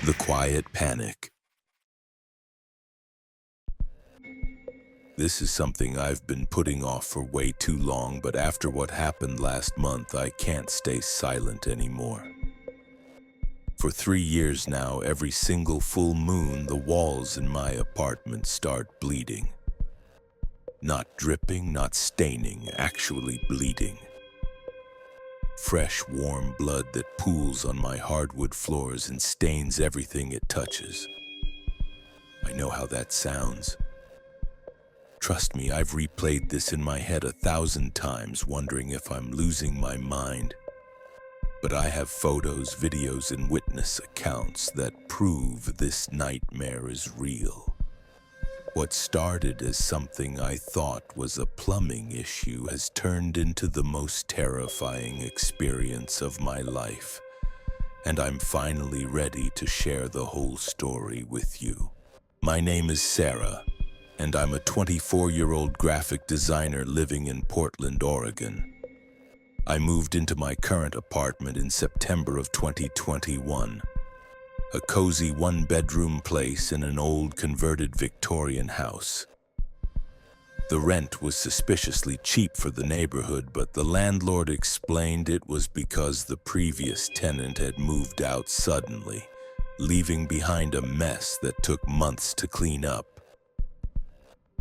The quiet panic. This is something I've been putting off for way too long, but after what happened last month, I can't stay silent anymore. For 3 years now, every single full moon, the walls in my apartment start bleeding. Not dripping, not staining, actually bleeding. Fresh, warm blood that pools on my hardwood floors and stains everything it touches. I know how that sounds. Trust me, I've replayed this in my head 1,000 times, wondering if I'm losing my mind. But I have photos, videos, and witness accounts that prove this nightmare is real. What started as something I thought was a plumbing issue has turned into the most terrifying experience of my life, and I'm finally ready to share the whole story with you. My name is Sarah, and I'm a 24-year-old graphic designer living in Portland, Oregon. I moved into my current apartment in September of 2021. A cozy one-bedroom place in an old converted Victorian house. The rent was suspiciously cheap for the neighborhood, but the landlord explained it was because the previous tenant had moved out suddenly, leaving behind a mess that took months to clean up.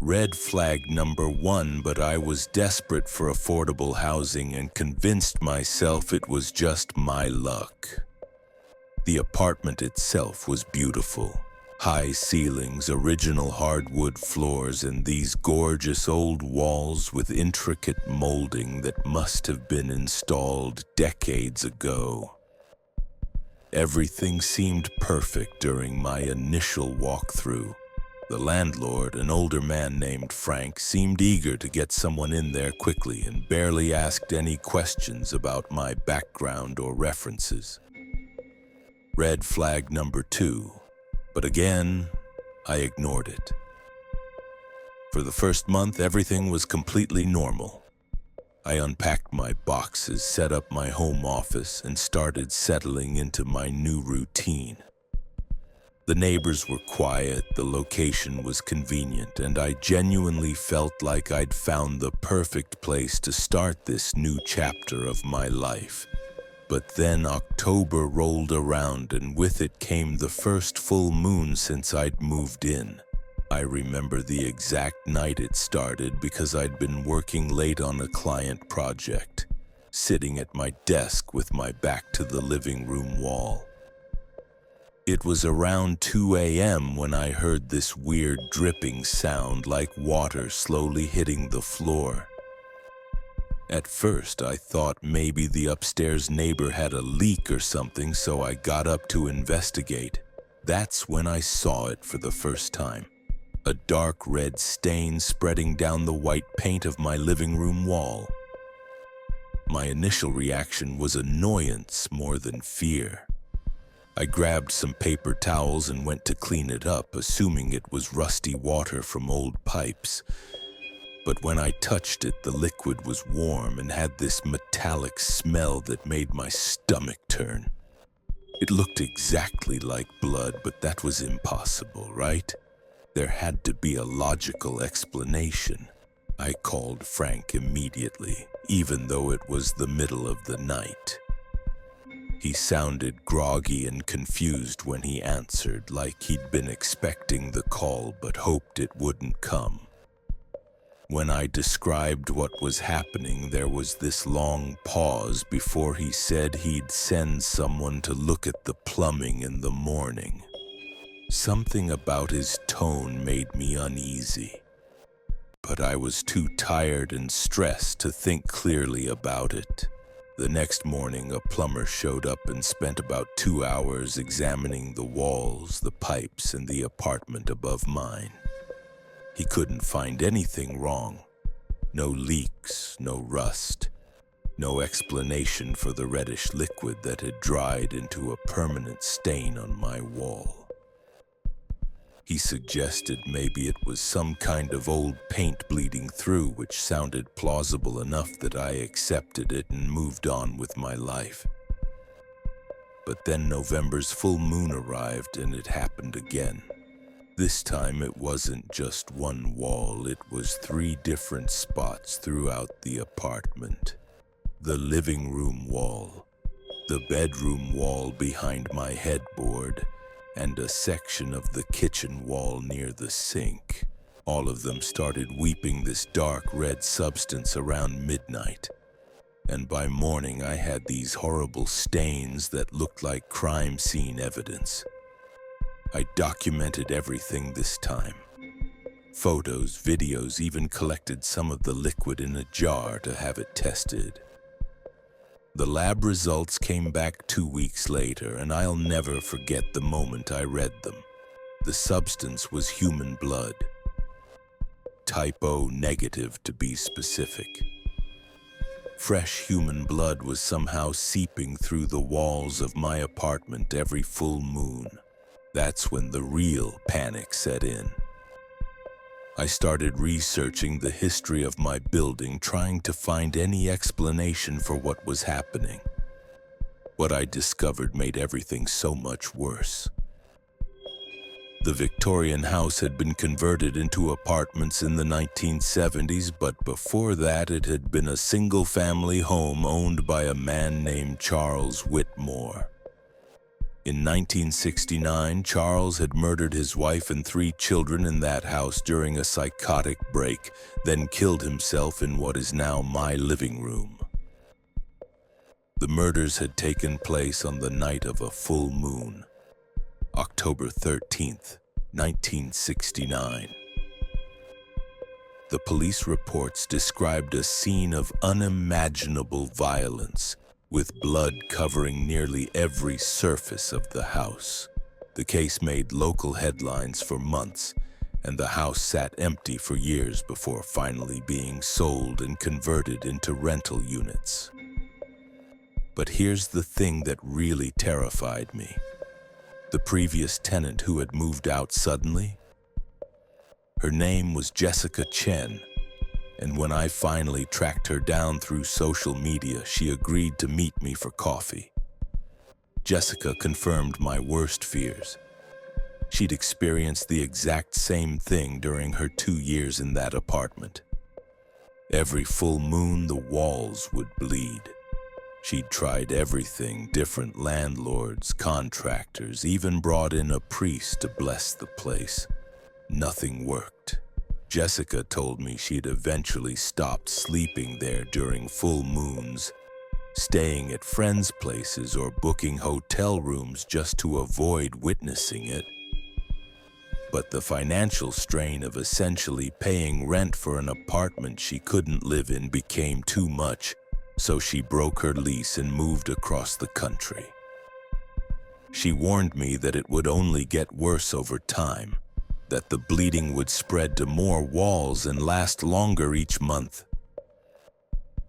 Red flag number 1, but I was desperate for affordable housing and convinced myself it was just my luck. The apartment itself was beautiful. High ceilings, original hardwood floors, and these gorgeous old walls with intricate molding that must have been installed decades ago. Everything seemed perfect during my initial walkthrough. The landlord, an older man named Frank, seemed eager to get someone in there quickly and barely asked any questions about my background or references. Red flag number 2, but again, I ignored it. For the first month, everything was completely normal. I unpacked my boxes, set up my home office, and started settling into my new routine. The neighbors were quiet, the location was convenient, and I genuinely felt like I'd found the perfect place to start this new chapter of my life. But then October rolled around, and with it came the first full moon since I'd moved in. I remember the exact night it started because I'd been working late on a client project, sitting at my desk with my back to the living room wall. It was around 2 a.m. when I heard this weird dripping sound like water slowly hitting the floor. At first, I thought maybe the upstairs neighbor had a leak or something, so I got up to investigate. That's when I saw it for the first time. A dark red stain spreading down the white paint of my living room wall. My initial reaction was annoyance more than fear. I grabbed some paper towels and went to clean it up, assuming it was rusty water from old pipes. But when I touched it, the liquid was warm and had this metallic smell that made my stomach turn. It looked exactly like blood, but that was impossible, right? There had to be a logical explanation. I called Frank immediately, even though it was the middle of the night. He sounded groggy and confused when he answered, like he'd been expecting the call but hoped it wouldn't come. When I described what was happening, there was this long pause before he said he'd send someone to look at the plumbing in the morning. Something about his tone made me uneasy, but I was too tired and stressed to think clearly about it. The next morning, a plumber showed up and spent about 2 hours examining the walls, the pipes, and the apartment above mine. He couldn't find anything wrong. No leaks, no rust, no explanation for the reddish liquid that had dried into a permanent stain on my wall. He suggested maybe it was some kind of old paint bleeding through, which sounded plausible enough that I accepted it and moved on with my life. but then November's full moon arrived and it happened again. This time it wasn't just one wall, it was 3 different spots throughout the apartment. The living room wall, the bedroom wall behind my headboard, and a section of the kitchen wall near the sink. All of them started weeping this dark red substance around midnight. And by morning I had these horrible stains that looked like crime scene evidence. I documented everything this time. Photos, videos, even collected some of the liquid in a jar to have it tested. The lab results came back 2 weeks later, and I'll never forget the moment I read them. The substance was human blood. Type O negative to be specific. Fresh human blood was somehow seeping through the walls of my apartment every full moon. That's when the real panic set in. I started researching the history of my building, trying to find any explanation for what was happening. What I discovered made everything so much worse. The Victorian house had been converted into apartments in the 1970s, but before that it had been a single-family home owned by a man named Charles Whitmore. In 1969, Charles had murdered his wife and 3 children in that house during a psychotic break, then killed himself in what is now my living room. The murders had taken place on the night of a full moon, October 13th, 1969. The police reports described a scene of unimaginable violence, with blood covering nearly every surface of the house. The case made local headlines for months, and the house sat empty for years before finally being sold and converted into rental units. But here's the thing that really terrified me. The previous tenant who had moved out suddenly? Her name was Jessica Chen. And when I finally tracked her down through social media, she agreed to meet me for coffee. Jessica confirmed my worst fears. She'd experienced the exact same thing during her 2 years in that apartment. Every full moon, the walls would bleed. She'd tried everything, different landlords, contractors, even brought in a priest to bless the place. Nothing worked. Jessica told me she'd eventually stopped sleeping there during full moons, staying at friends' places or booking hotel rooms just to avoid witnessing it. But the financial strain of essentially paying rent for an apartment she couldn't live in became too much, so she broke her lease and moved across the country. She warned me that it would only get worse over time, that the bleeding would spread to more walls and last longer each month.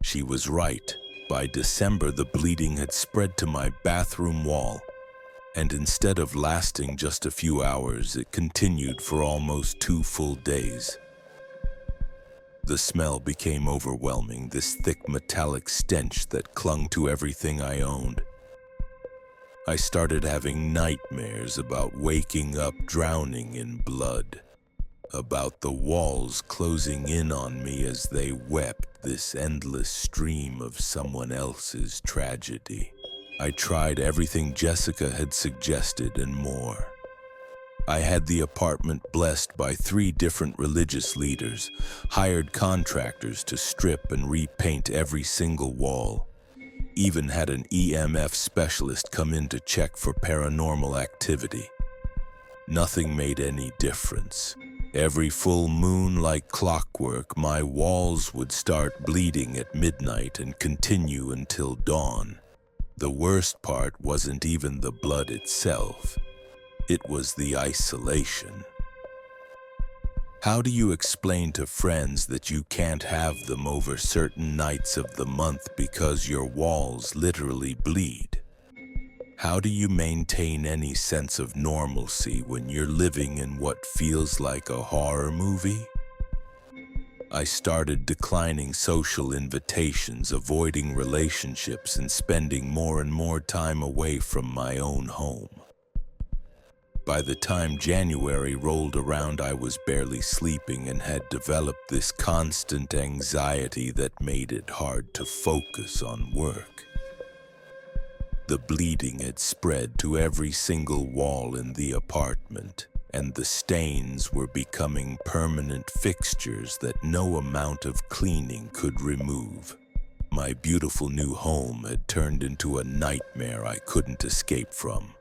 She was right. By December, the bleeding had spread to my bathroom wall, and instead of lasting just a few hours, it continued for almost 2 full days. The smell became overwhelming, this thick metallic stench that clung to everything I owned. I started having nightmares about waking up drowning in blood, about the walls closing in on me as they wept this endless stream of someone else's tragedy. I tried everything Jessica had suggested and more. I had the apartment blessed by 3 different religious leaders, hired contractors to strip and repaint every single wall, even had an EMF specialist come in to check for paranormal activity. Nothing made any difference. Every full moon, like clockwork, my walls would start bleeding at midnight and continue until dawn. The worst part wasn't even the blood itself. It was the isolation. How do you explain to friends that you can't have them over certain nights of the month because your walls literally bleed? How do you maintain any sense of normalcy when you're living in what feels like a horror movie? I started declining social invitations, avoiding relationships, and spending more and more time away from my own home. By the time January rolled around, I was barely sleeping and had developed this constant anxiety that made it hard to focus on work. The bleeding had spread to every single wall in the apartment, and the stains were becoming permanent fixtures that no amount of cleaning could remove. My beautiful new home had turned into a nightmare I couldn't escape from,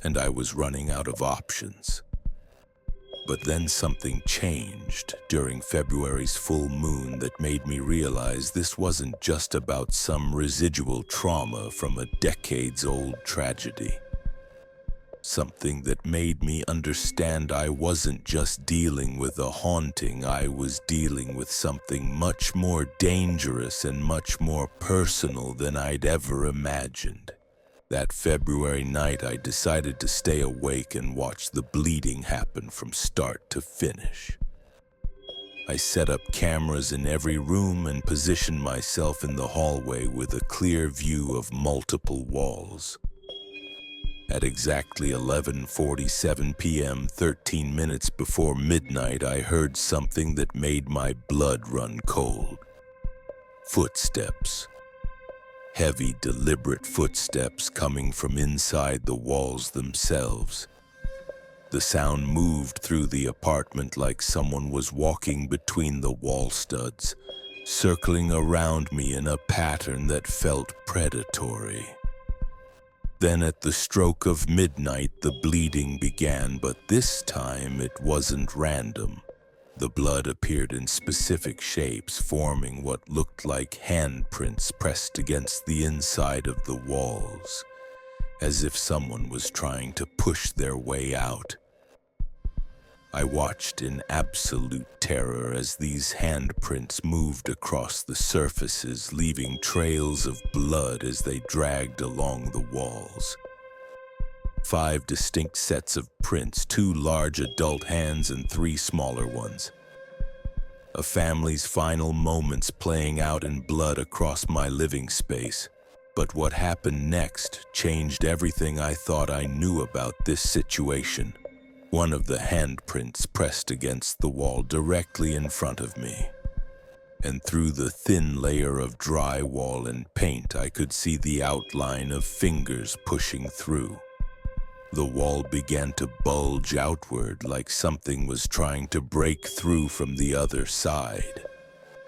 and I was running out of options. But then something changed during February's full moon that made me realize this wasn't just about some residual trauma from a decades-old tragedy. Something that made me understand I wasn't just dealing with a haunting, I was dealing with something much more dangerous and much more personal than I'd ever imagined. That February night, I decided to stay awake and watch the bleeding happen from start to finish. I set up cameras in every room and positioned myself in the hallway with a clear view of multiple walls. At exactly 11:47 p.m., 13 minutes before midnight, I heard something that made my blood run cold. Footsteps. Heavy, deliberate footsteps coming from inside the walls themselves. The sound moved through the apartment like someone was walking between the wall studs, circling around me in a pattern that felt predatory. Then at the stroke of midnight, the bleeding began, but this time it wasn't random. The blood appeared in specific shapes, forming what looked like handprints pressed against the inside of the walls, as if someone was trying to push their way out. I watched in absolute terror as these handprints moved across the surfaces, leaving trails of blood as they dragged along the walls. 5 distinct sets of prints, 2 large adult hands and 3 smaller ones. A family's final moments playing out in blood across my living space. But what happened next changed everything I thought I knew about this situation. One of the handprints pressed against the wall directly in front of me, and through the thin layer of drywall and paint, I could see the outline of fingers pushing through. The wall began to bulge outward like something was trying to break through from the other side.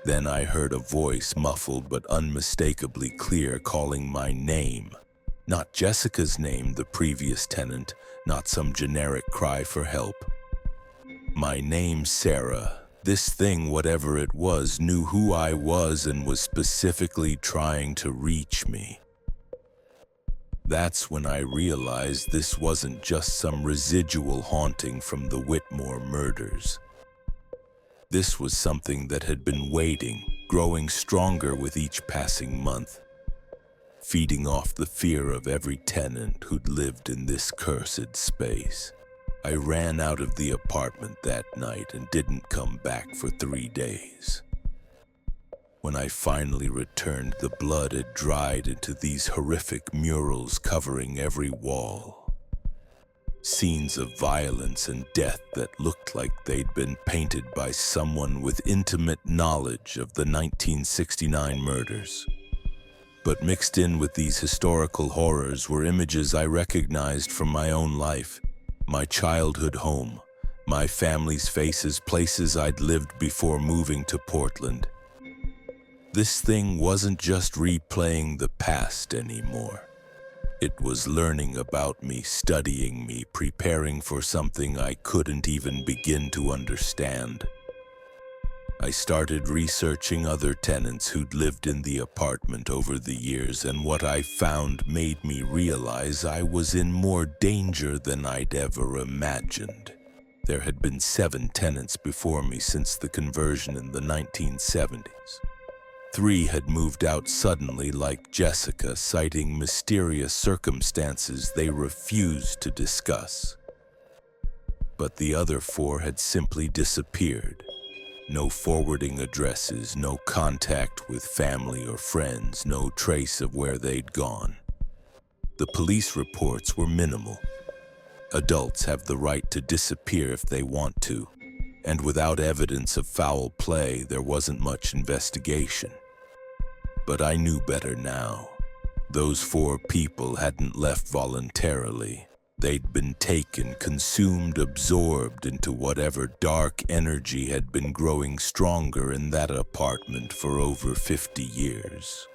Then I heard a voice, muffled but unmistakably clear, calling my name. Not Jessica's name, the previous tenant, not some generic cry for help. My name, Sarah. This thing, whatever it was, knew who I was and was specifically trying to reach me. That's when I realized this wasn't just some residual haunting from the Whitmore murders. This was something that had been waiting, growing stronger with each passing month, feeding off the fear of every tenant who'd lived in this cursed space. I ran out of the apartment that night and didn't come back for 3 days. When I finally returned, the blood had dried into these horrific murals covering every wall. Scenes of violence and death that looked like they'd been painted by someone with intimate knowledge of the 1969 murders. But mixed in with these historical horrors were images I recognized from my own life, my childhood home, my family's faces, places I'd lived before moving to Portland. This thing wasn't just replaying the past anymore. It was learning about me, studying me, preparing for something I couldn't even begin to understand. I started researching other tenants who'd lived in the apartment over the years, and what I found made me realize I was in more danger than I'd ever imagined. There had been 7 tenants before me since the conversion in the 1970s. 3 had moved out suddenly, like Jessica, citing mysterious circumstances they refused to discuss. But the other 4 had simply disappeared. No forwarding addresses, no contact with family or friends, no trace of where they'd gone. The police reports were minimal. Adults have the right to disappear if they want to, and without evidence of foul play, there wasn't much investigation. But I knew better now. Those 4 people hadn't left voluntarily. They'd been taken, consumed, absorbed into whatever dark energy had been growing stronger in that apartment for over 50 years.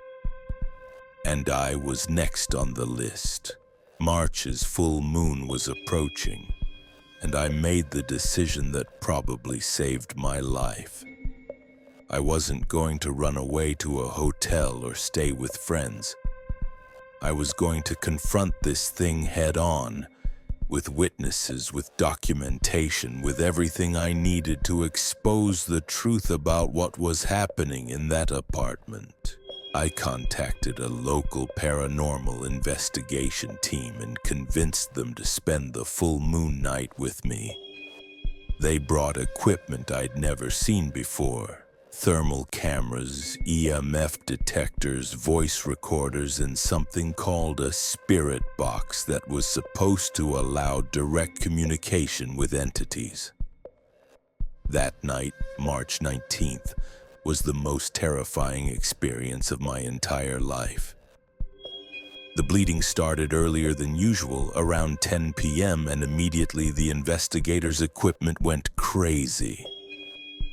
And I was next on the list. March's full moon was approaching, and I made the decision that probably saved my life. I wasn't going to run away to a hotel or stay with friends. I was going to confront this thing head-on, with witnesses, with documentation, with everything I needed to expose the truth about what was happening in that apartment. I contacted a local paranormal investigation team and convinced them to spend the full moon night with me. They brought equipment I'd never seen before. Thermal cameras, EMF detectors, voice recorders, and something called a spirit box that was supposed to allow direct communication with entities. That night, March 19th, was the most terrifying experience of my entire life. The bleeding started earlier than usual, around 10 p.m., and immediately the investigators' equipment went crazy.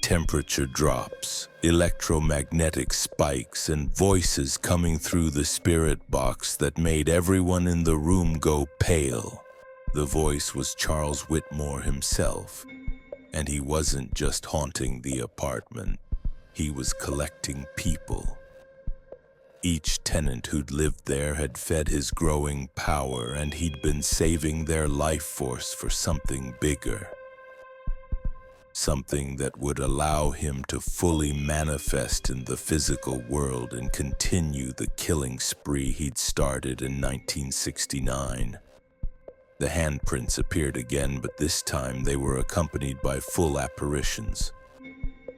Temperature drops, electromagnetic spikes, and voices coming through the spirit box that made everyone in the room go pale. The voice was Charles Whitmore himself, and he wasn't just haunting the apartment. He was collecting people. Each tenant who'd lived there had fed his growing power, and he'd been saving their life force for something bigger. Something that would allow him to fully manifest in the physical world and continue the killing spree he'd started in 1969. The handprints appeared again, but this time they were accompanied by full apparitions.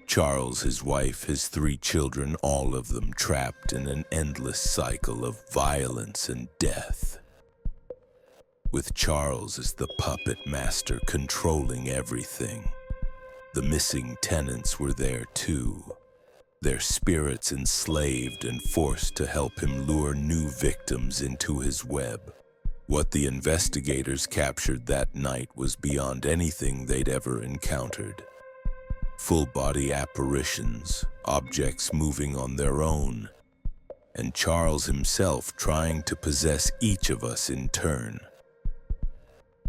Charles, his wife, his 3 children, all of them trapped in an endless cycle of violence and death. With Charles as the puppet master controlling everything. The missing tenants were there too, their spirits enslaved and forced to help him lure new victims into his web. What the investigators captured that night was beyond anything they'd ever encountered. Full-body apparitions, objects moving on their own, and Charles himself trying to possess each of us in turn.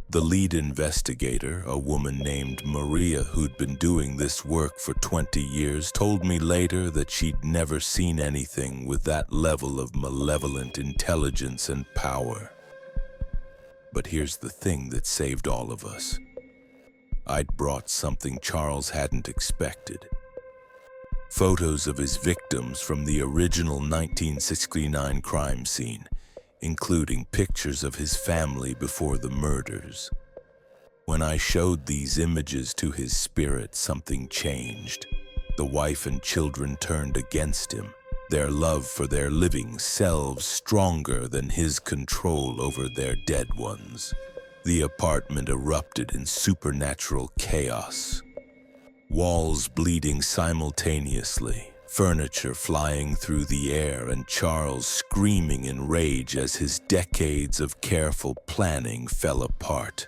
The lead investigator, a woman named Maria who'd been doing this work for 20 years, told me later that she'd never seen anything with that level of malevolent intelligence and power. But here's the thing that saved all of us. I'd brought something Charles hadn't expected. Photos of his victims from the original 1969 crime scene, including pictures of his family before the murders. When I showed these images to his spirit, something changed. The wife and children turned against him, their love for their living selves stronger than his control over their dead ones. The apartment erupted in supernatural chaos. Walls bleeding simultaneously, furniture flying through the air, and Charles screaming in rage as his decades of careful planning fell apart.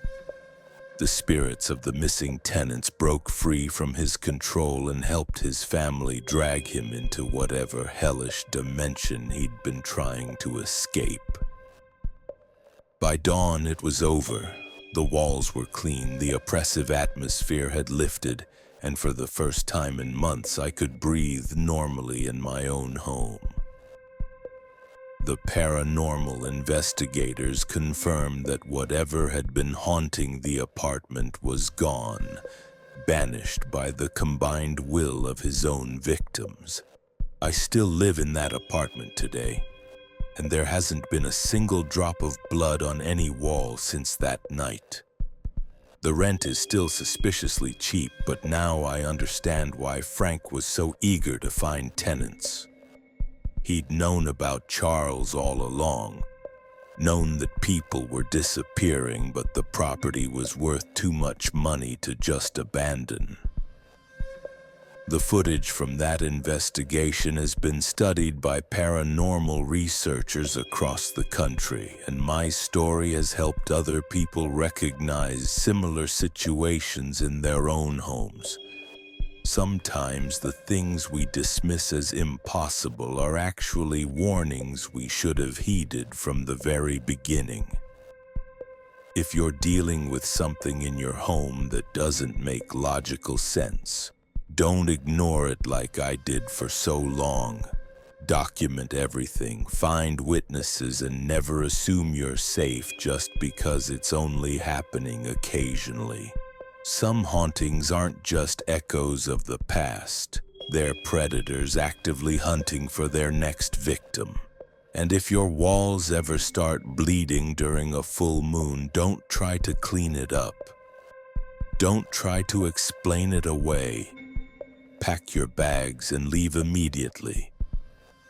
The spirits of the missing tenants broke free from his control and helped his family drag him into whatever hellish dimension he'd been trying to escape. By dawn, it was over. The walls were clean, the oppressive atmosphere had lifted, and for the first time in months, I could breathe normally in my own home. The paranormal investigators confirmed that whatever had been haunting the apartment was gone, banished by the combined will of his own victims. I still live in that apartment today, and there hasn't been a single drop of blood on any wall since that night. The rent is still suspiciously cheap, but now I understand why Frank was so eager to find tenants. He'd known about Charles all along, known that people were disappearing, but the property was worth too much money to just abandon. The footage from that investigation has been studied by paranormal researchers across the country, and my story has helped other people recognize similar situations in their own homes. Sometimes the things we dismiss as impossible are actually warnings we should have heeded from the very beginning. If you're dealing with something in your home that doesn't make logical sense, don't ignore it like I did for so long. Document everything, find witnesses, and never assume you're safe just because it's only happening occasionally. Some hauntings aren't just echoes of the past. They're predators actively hunting for their next victim. And if your walls ever start bleeding during a full moon, don't try to clean it up. Don't try to explain it away. Pack your bags and leave immediately,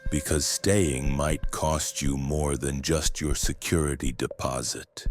because staying might cost you more than just your security deposit.